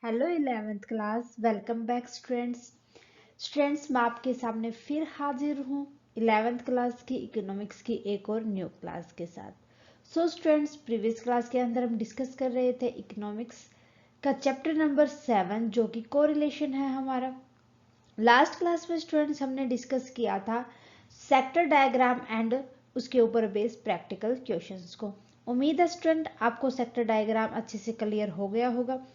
Hello 11th class, welcome back students मैं आपके सामने फिर हाजिर हूँ 11th क्लास की इकोनॉमिक्स की एक और न्यू क्लास के साथ। सो स्टूडेंट्स, प्रीवियस क्लास के अंदर हम डिस्कस कर रहे थे इकोनॉमिक्स का चैप्टर नंबर 7 जो कि कोरिलेशन है हमारा। लास्ट क्लास में स्टूडेंट्स हमने डिस्कस किया था सेक्टर डायग्राम एंड उसके ऊपर बेस्ड प्रैक्टिकल क्वेश्चंस को। उम्मीद है स्टूडेंट आपको सेक्टर डायग्राम अच्छे से क्लियर हो गया होगा।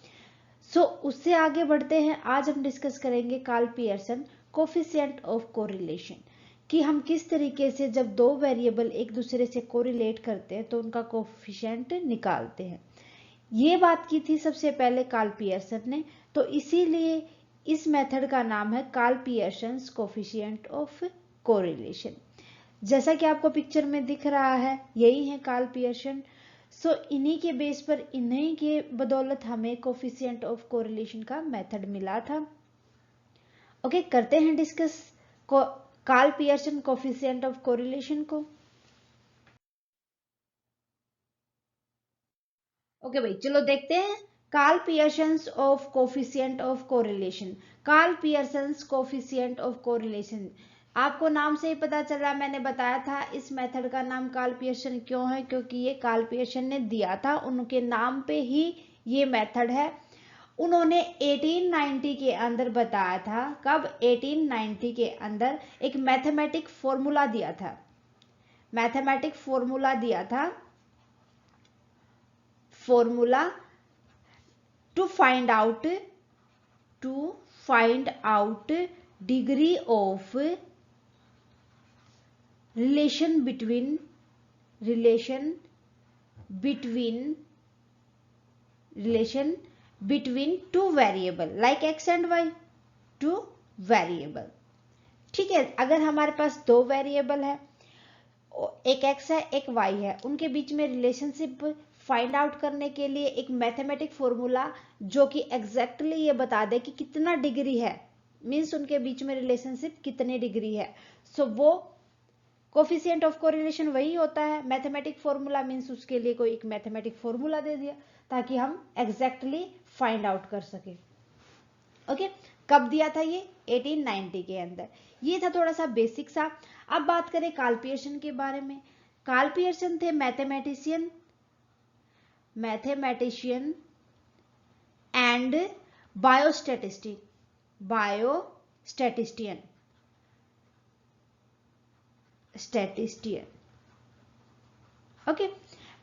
उससे आगे बढ़ते हैं। आज हम डिस्कस करेंगे Karl Pearson coefficient of correlation कि हम किस तरीके से जब दो वेरिएबल एक दूसरे से कोरिलेट करते हैं तो उनका कोफिशिएंट निकालते हैं। ये बात की थी सबसे पहले कार्ल पियर्सन ने, तो इसीलिए इस मेथड का नाम है Karl Pearson's coefficient of correlation. जैसा कि आपको पिक्चर में दिख रहा है, यही है कार्ल पियर्सन। इन्हीं के बेस पर, इन्हीं के बदौलत हमें कोफिशिएंट ऑफ कोरिलेशन का मेथड मिला था। ओके, करते हैं discuss Karl Pearson coefficient of correlation को। ओके भाई, चलो देखते हैं Karl Pearson's of coefficient of correlation. Karl Pearson's coefficient of correlation, आपको नाम से ही पता चला, मैंने बताया था इस मेथड का नाम कार्ल पियर्सन क्यों है, क्योंकि ये कार्ल पियर्सन ने दिया था, उनके नाम पे ही ये मेथड है। उन्होंने 1890 के अंदर बताया था। कब? 1890 के अंदर एक मैथमेटिक फॉर्मूला दिया था। मैथमेटिक फॉर्मूला दिया था, formula to find out degree of relation between two variable like X and Y, two variable. ठीक है, अगर हमारे पास दो वेरिएबल है, एक एक्स है एक वाई है, उनके बीच में रिलेशनशिप फाइंड आउट करने के लिए एक मैथमेटिक फॉर्मूला जो कि एग्जैक्टली ये बता दे कि कितना डिग्री है, मींस उनके बीच में रिलेशनशिप कितने डिग्री है। वो कोफिशिएंट ऑफ कोरिलेशन वही होता है। मैथमेटिक फॉर्मूला मींस उसके लिए कोई एक मैथमेटिक फॉर्मूला दे दिया ताकि हम एग्जैक्टली फाइंड आउट कर सके। ओके, कब दिया था ये? 1890 के अंदर। ये था थोड़ा सा बेसिक सा। अब बात करें कार्ल पियर्सन के बारे में। कार्ल पियर्सन थे मैथमेटिशियन एंड बायोस्टैटिस्टियन। ओके,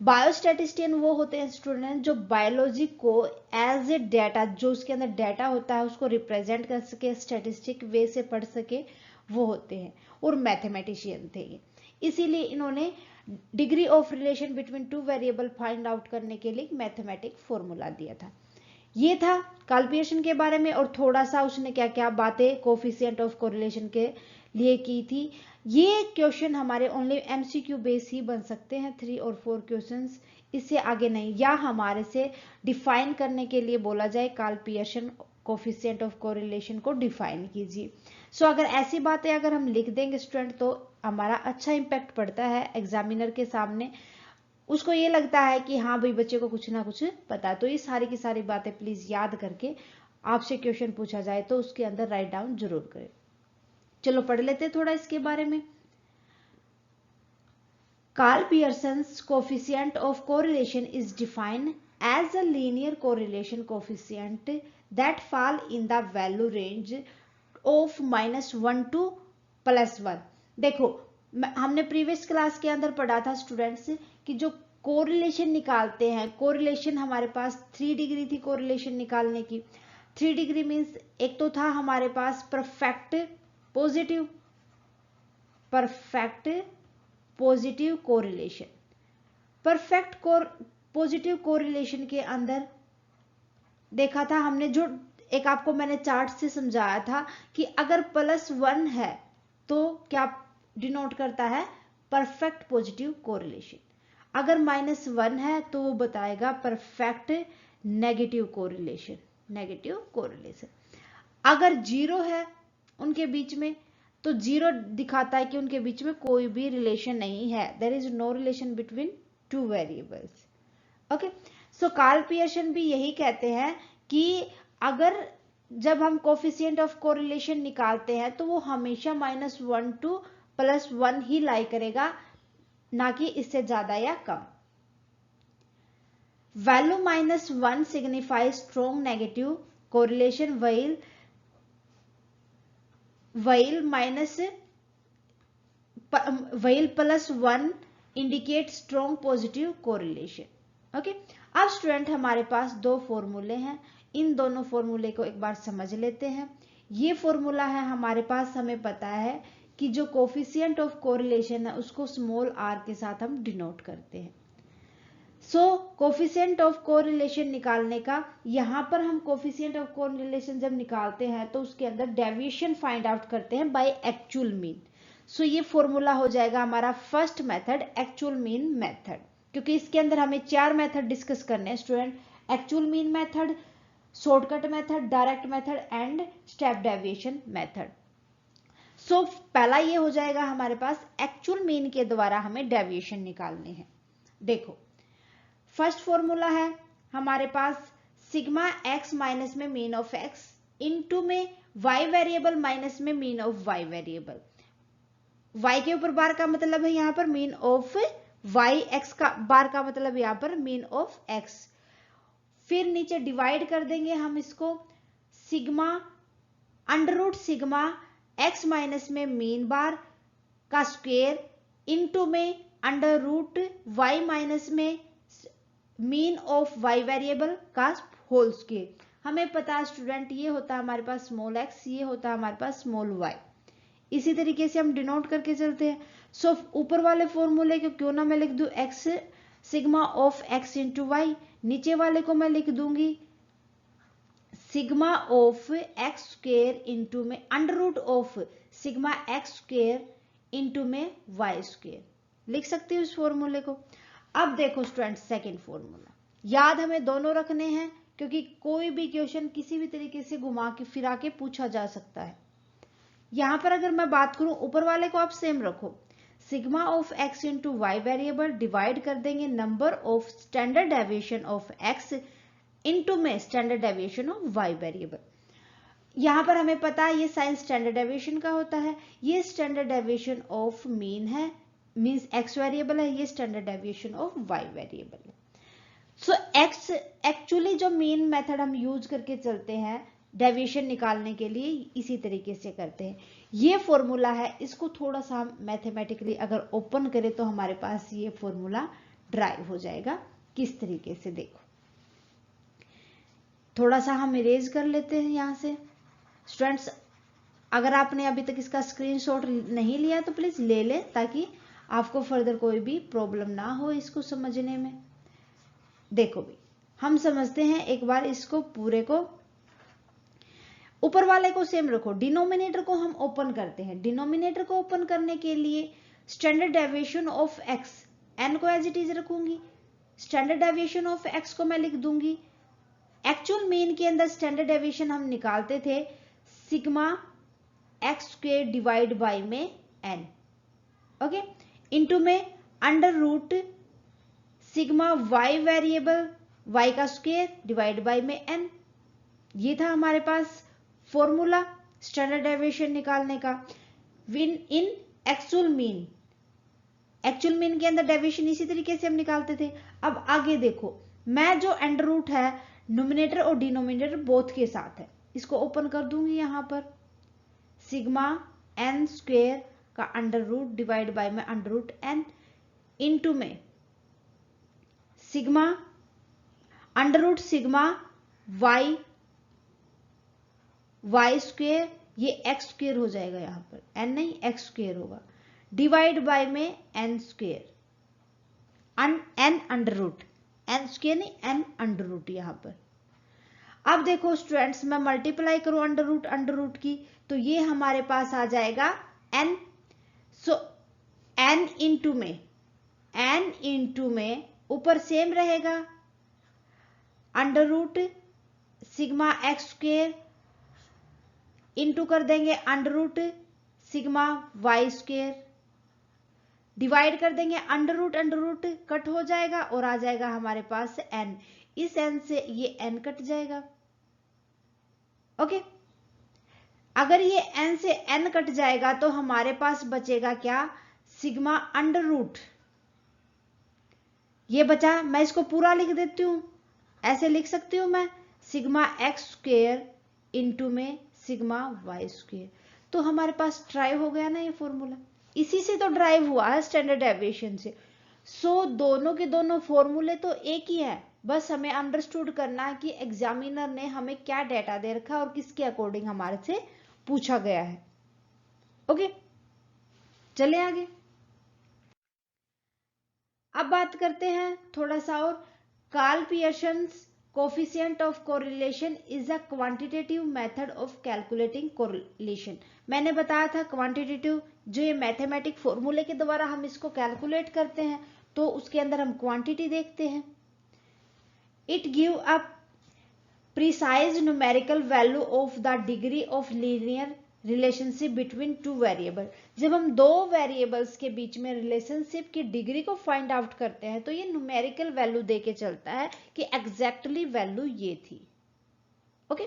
बायोस्टैटिस्टियन वो होते हैं स्टूडेंट जो बायोलॉजी को एज ए डेटा, जो उसके अंदर डेटा होता है उसको रिप्रेजेंट कर सके, स्टैटिस्टिक वे से पढ़ सके, वो होते हैं। और मैथमेटिशियन थे ये, इसीलिए इन्होंने degree of relation between two variable find out करने के लिए एक मैथमेटिक फॉर्मूला दिया था। ये था कार्ल पियर्सन के बारे में। और थोड़ा सा उसने क्या क्या बातें कोफिशिएंट ऑफ कोरिलेशन के लिए की थी। ये क्वेश्चन हमारे ओनली एमसीक्यू बेस ही बन सकते हैं, 3 और 4 क्वेश्चंस, इससे आगे नहीं। या हमारे से डिफाइन करने के लिए बोला जाए Karl Pearson coefficient of correlation को डिफाइन कीजिए। अगर ऐसी बातें अगर हम लिख देंगे स्टूडेंट तो हमारा अच्छा इंपैक्ट पड़ता है एग्जामिनर के सामने। उसको ये लगता है कि हाँ भाई, बच्चे को कुछ ना कुछ पता है। तो ये सारी की सारी बातें प्लीज याद करके आपसे क्वेश्चन पूछा जाए तो उसके अंदर राइट डाउन जरूर करें। चलो पढ़ लेते हैं थोड़ा इसके बारे में। Karl Pearson's coefficient of correlation is defined as a linear correlation coefficient that fall in the value range of -1 to +1। देखो, हमने प्रीवियस क्लास के अंदर पढ़ा था स्टूडेंट्स कि जो कोरिलेशन निकालते हैं, कोरिलेशन हमारे पास 3 डिग्री थी कोरिलेशन निकालने की। 3 डिग्री मीन्स एक तो था हमारे पास perfect positive correlation. Perfect positive correlation के अंदर देखा था हमने, जो एक आपको मैंने चार्ट से समझाया था कि अगर +1 है तो क्या डिनोट करता है? Perfect positive correlation. अगर -1 है तो वो बताएगा परफेक्ट नेगेटिव कोरिलेशन। अगर 0 है उनके बीच में तो 0 दिखाता है कि उनके बीच में कोई भी रिलेशन नहीं है, there is no relation between two variables. Okay, Karl Pearson भी यही कहते हैं कि अगर जब हम कोफिशिएंट ऑफ कोरिलेशन निकालते हैं तो वो हमेशा -1 to +1 ही लाई करेगा, ना कि इससे ज्यादा या कम। Value -1 signifies strong negative correlation, while +1 indicate strong positive correlation. Okay, अब स्टूडेंट हमारे पास दो फॉर्मूले हैं, इन दोनों फॉर्मूले को एक बार समझ लेते हैं। ये फॉर्मूला है हमारे पास, हमें पता है कि जो कोफिशिएंट ऑफ कोरिलेशन है उसको स्मॉल r के साथ हम डिनोट करते हैं। सो कोफिशिएंट ऑफ कोरिलेशन निकालने का, यहां पर हम कोफिशिएंट ऑफ कोरिलेशन जब निकालते हैं तो उसके अंदर डेविएशन फाइंड आउट करते हैं बाय एक्चुअल मीन। सो ये फॉर्मूला हो जाएगा हमारा first method, actual mean method, क्योंकि इसके अंदर हमें 4 मेथड डिस्कस करने हैं student, actual mean method, shortcut method, direct method and step deviation method. So पहला ये हो जाएगा हमारे पास, एक्चुअल मीन के द्वारा हमें डेविएशन निकालने हैं। देखो फर्स्ट फॉर्मूला है हमारे पास सिग्मा x माइनस में मीन ऑफ x इनटू में y वेरिएबल माइनस में mean of y variable. y के ऊपर बार का मतलब है यहाँ पर मीन ऑफ y, x का बार का मतलब यहाँ पर मीन ऑफ x। फिर नीचे डिवाइड कर देंगे हम इसको, sigma under sigma x minus में मीन बार का स्क्वेयर इनटू में अंडर y माइनस में मीन ऑफ y वेरिएबल का होल स्क्वेयर। हमें पता है स्टूडेंट ये होता है हमारे पास स्मॉल x, ये होता है हमारे पास स्मॉल y। इसी तरीके से हम डिनोट करके चलते हैं। सो ऊपर वाले फॉर्मूले को क्यों ना मैं लिख दूं x sigma of x into Y, नीचे वाले को मैं लिख दूंगी sigma of x square into में under of sigma x square into में y स्क्वेयर। लिख सकती हूँ इस फॉर्मूले को। अब देखो स्टूडेंट सेकेंड फॉर्मूला, याद हमें दोनों रखने हैं क्योंकि कोई भी क्वेश्चन किसी भी तरीके से घुमा के फिरा के पूछा जा सकता है। यहां पर अगर मैं बात करूं ऊपर वाले को आप सेम रखो, sigma of x into Y variable divide कर देंगे number of standard deviation of x into में standard deviation of y variable. यहां पर हमें पता है ये साइन स्टैंडर्ड डेविएशन का होता है, ये स्टैंडर्ड डेविएशन ऑफ मीन है, मीन्स x वेरिएबल है, ये standard deviation of y variable है। सो x एक्चुअली जो मीन मेथड हम यूज करके चलते हैं डेविएशन निकालने के लिए इसी तरीके से करते हैं। ये फॉर्मूला है, इसको थोड़ा सा हम मैथमेटिकली अगर ओपन करें तो हमारे पास ये फॉर्मूला ड्राइव हो जाएगा। किस तरीके से देखो, थोड़ा सा हम इरेज कर लेते हैं यहां से। स्टूडेंट्स अगर आपने अभी तक इसका स्क्रीनशॉट नहीं लिया तो प्लीज ले लें ताकि आपको फर्दर कोई भी प्रॉब्लम ना हो इसको समझने में। देखो भी हम समझते हैं एक बार इसको पूरे को, ऊपर वाले को सेम रखो, डिनोमिनेटर को हम ओपन करते हैं। डिनोमिनेटर को ओपन करने के लिए standard deviation of x n को एज इट इज रखूंगी, स्टैंडर्ड डेविएशन ऑफ x को मैं लिख दूंगी। एक्चुअल मीन के अंदर स्टैंडर्ड डेविएशन हम निकालते थे sigma x square divide by में n, ओके, इनटू में under sigma y variable y का स्क्वेयर डिवाइड बाय में n। ये था हमारे पास फॉर्मूला स्टैंडर्ड डेविएशन निकालने का। विन इन एक्चुअल मीन के अंदर डेविएशन इसी तरीके से हम निकालते थे। अब आगे देखो, मैं जो अंडर रूट है नोमिनेटर और डिनोमिनेटर बोथ के साथ है, इसको ओपन कर दूंगी यहां पर, सिग्मा n स्क्वेयर का अंडर रूट डिवाइड बाय में अंडर रूट n इंटू में sigma under root sigma y square, ये x स्क्वेयर हो जाएगा यहां पर, n नहीं x स्क्वेयर होगा, डिवाइड बाय में n square, n under root, n square नहीं n अंडर रूट यहां पर। अब देखो स्टूडेंट्स मैं मल्टीप्लाई करूं अंडर रूट की तो ये हमारे पास आ जाएगा n। सो n इंटू में ऊपर सेम रहेगा under root sigma x square into कर देंगे under root sigma y square, divide कर देंगे अंडर रूट कट हो जाएगा और आ जाएगा हमारे पास n। इस n से ये n कट जाएगा, ओके, अगर ये n से n कट जाएगा तो हमारे पास बचेगा क्या, सिग्मा अंडर रूट। ये बचा, मैं इसको पूरा लिख देती हूं, ऐसे लिख सकती हूं मैं, सिग्मा एक्स स्क्वेयर इंटू में सिग्मा वाई स्क्वेयर। तो हमारे पास ड्राइव हो गया ना ये फॉर्मूला, इसी से तो ड्राइव हुआ है स्टैंडर्ड डेविएशन से। सो दोनों के दोनों फॉर्मूले तो एक ही है, बस हमें अंडरस्टूड करना है कि एग्जामिनर ने हमें क्या डेटा दे रखा है और किसके अकॉर्डिंग हमारे से पूछा गया है। ओके, चले आगे। अब बात करते हैं थोड़ा सा और, Karl Pearson's coefficient of correlation is a quantitative method of calculating correlation. मैंने बताया था क्वांटिटेटिव, जो ये मैथमेटिक फॉर्मूले के द्वारा हम इसको कैलकुलेट करते हैं, तो उसके अंदर हम क्वांटिटी देखते हैं। It give a precise numerical value of the degree of linear relationship between two variable. जब हम दो वेरिएबल्स के बीच में रिलेशनशिप की डिग्री को फाइंड आउट करते हैं तो ये न्यूमेरिकल वैल्यू देके चलता है कि एग्जैक्टली वैल्यू ये थी। Okay,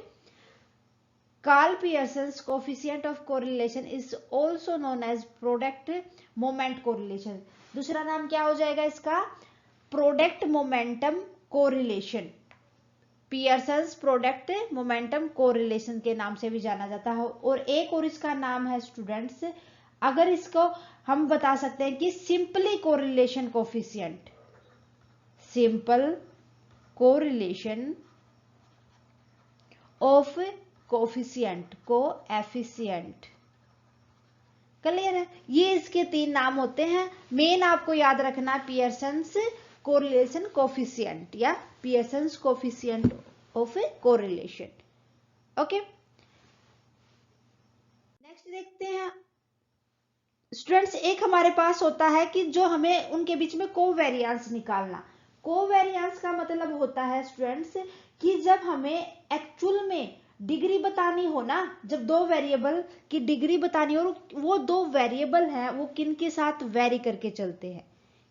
Karl Pearson's coefficient of correlation is also known as product moment correlation. दूसरा नाम क्या हो जाएगा इसका, product momentum correlation. Pearson's product momentum correlation के नाम से भी जाना जाता है। और एक और इसका नाम है स्टूडेंट्स, अगर इसको हम बता सकते हैं कि simply correlation coefficient, simple correlation of coefficient, coefficient. Clear है, ये इसके तीन नाम होते हैं। मेन आपको याद रखना पियर्सन्स कोरिलेशन कोफिशिएंट या Pearson's coefficient of correlation. Okay, next देखते हैं स्टूडेंट्स, एक हमारे पास होता है कि जो हमें उनके बीच में कोवेरिएंस निकालना। कोवेरिएंस का मतलब होता है स्टूडेंट्स कि जब हमें एक्चुअल में डिग्री बतानी हो ना, जब दो वेरिएबल की डिग्री बतानी हो, वो दो वेरिएबल हैं वो किन के साथ वेरी करके चलते हैं,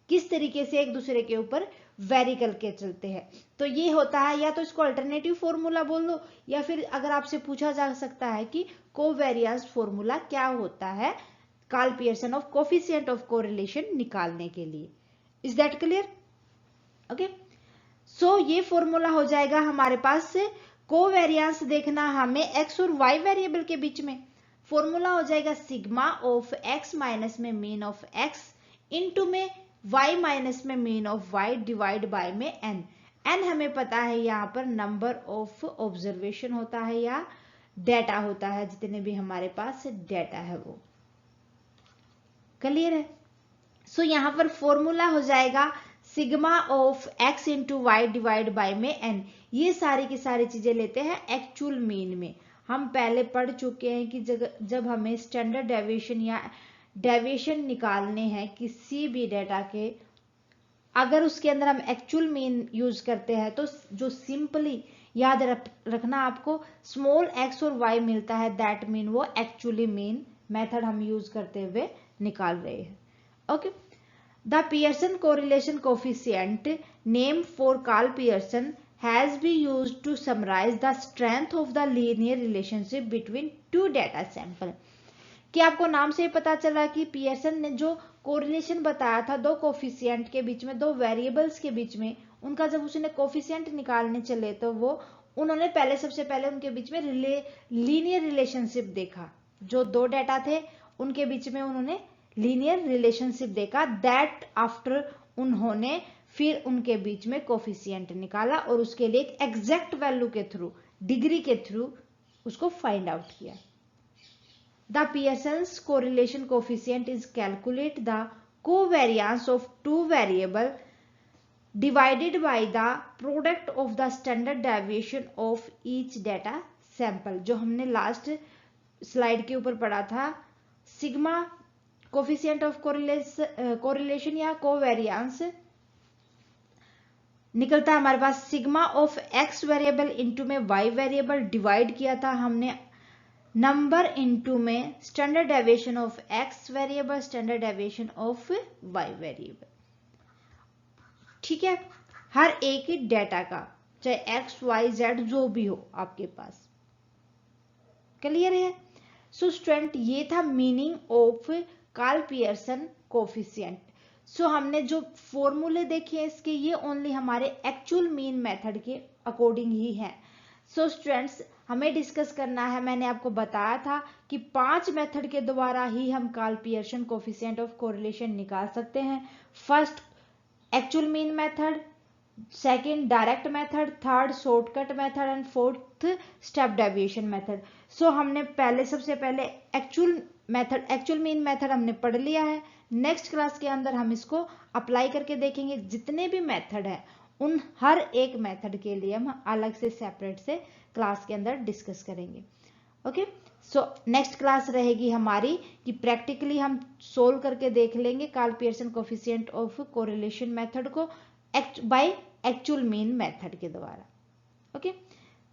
किस तरीके से एक दूसरे के ऊपर वेरी करके चलते हैं, तो ये होता है, या तो इसको अल्टरनेटिव फॉर्मूला बोल लो, या फिर अगर आपसे पूछा जा सकता है कि कोवेरिएंस फॉर्मूला क्या होता है Karl Pearson of coefficient of correlation निकालने के लिए। Is that clear? Okay, so ये फॉर्मूला हो जाएगा हमारे पास से, कोवेरिएंस देखना हमें एक्स और वाई वेरिएबल के बीच में, फॉर्मूला हो जाएगा सिग्मा ऑफ एक्स माइनस में मीन ऑफ एक्स इनटू में y माइनस में mean of y divide by में n। n हमें पता है यहाँ पर नंबर ऑफ ऑब्जर्वेशन होता है या डेटा होता है, जितने भी हमारे पास डेटा है वो। क्लियर है? सो यहाँ पर फॉर्मूला हो जाएगा sigma of x into Y divide by में n। ये सारी की सारी चीजें लेते हैं एक्चुअल मीन में। हम पहले पढ़ चुके हैं कि जब हमें स्टैंडर्ड डेविएशन या डेविएशन निकालने हैं किसी भी डेटा के, अगर उसके अंदर हम एक्चुअल मीन यूज करते हैं तो जो सिंपली याद रखना आपको, स्मॉल x और y मिलता है, दैट मीन वो एक्चुअली मीन मेथड हम यूज करते हुए निकाल रहे हैं। Okay, the Pearson correlation coefficient name for Karl Pearson has been used to summarize the strength of the linear relationship between two data sample। कि आपको नाम से पता चला कि पियर्सन ने जो कोरिलेशन बताया था दो कोफिशिएंट के बीच में, दो वेरिएबल्स के बीच में, उनका जब उसने कोफिशिएंट निकालने चले तो वो उन्होंने पहले सबसे पहले उनके बीच में लीनियर रिलेशनशिप देखा। जो दो डाटा थे उनके बीच में उन्होंने लीनियर रिलेशनशिप देखा, दैट आफ्टर उन्होंने फिर उनके बीच में कोफिशिएंट निकाला और उसके लिए एक एग्जैक्ट वैल्यू के थ्रू, डिग्री के थ्रू उसको फाइंड आउट किया। The Pearson's correlation coefficient is calculate the covariance of two variable divided by the product of the standard deviation of each data sample। जो हमने लास्ट स्लाइड के ऊपर पढ़ा था, सिग्मा कोफिशिएंट ऑफ कोरिलेशन या covariance निकलता है हमारे पास sigma of X variable into में वाई वेरिएबल डिवाइड किया था हमने नंबर इनटू में standard deviation of X variable, standard deviation of Y variable. ठीक है, हर एक ही डेटा का, चाहे एक्स वाई जेड जो भी हो आपके पास। क्लियर है? सो स्टूडेंट ये था meaning of Karl Pearson coefficient. So हमने जो फॉर्मूले देखे हैं इसके, ये ओनली हमारे एक्चुअल मीन मेथड के अकॉर्डिंग ही है। सो स्टूडेंट्स हमें डिस्कस करना है, मैंने आपको बताया था कि 5 मेथड के द्वारा ही हम Karl Pearson coefficient of correlation निकाल सकते हैं। First actual mean method, second direct method, third shortcut method and fourth step deviation method. So हमने सबसे पहले एक्चुअल मीन मेथड हमने पढ़ लिया है। नेक्स्ट क्लास के अंदर हम इसको अप्लाई करके देखेंगे। जितने भी मेथड है उन हर एक मेथड के लिए हम अलग से सेपरेट से क्लास के अंदर डिस्कस करेंगे। ओके, सो नेक्स्ट क्लास रहेगी हमारी कि प्रैक्टिकली हम सोल्व करके देख लेंगे Karl Pearson coefficient of correlation method को बाय एक्चुअल मीन मेथड के द्वारा। ओके,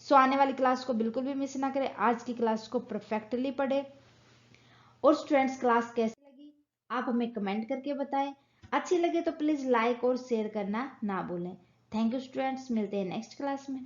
सो आने वाली क्लास को बिल्कुल भी मिस ना करें, आज की क्लास को परफेक्टली पढ़े। और स्टूडेंट्स क्लास कैसी लगी आप हमें कमेंट करके बताएं। अच्छी लगे तो प्लीज लाइक और शेयर करना ना भूलें। थैंक यू स्टूडेंट्स, मिलते हैं नेक्स्ट क्लास में।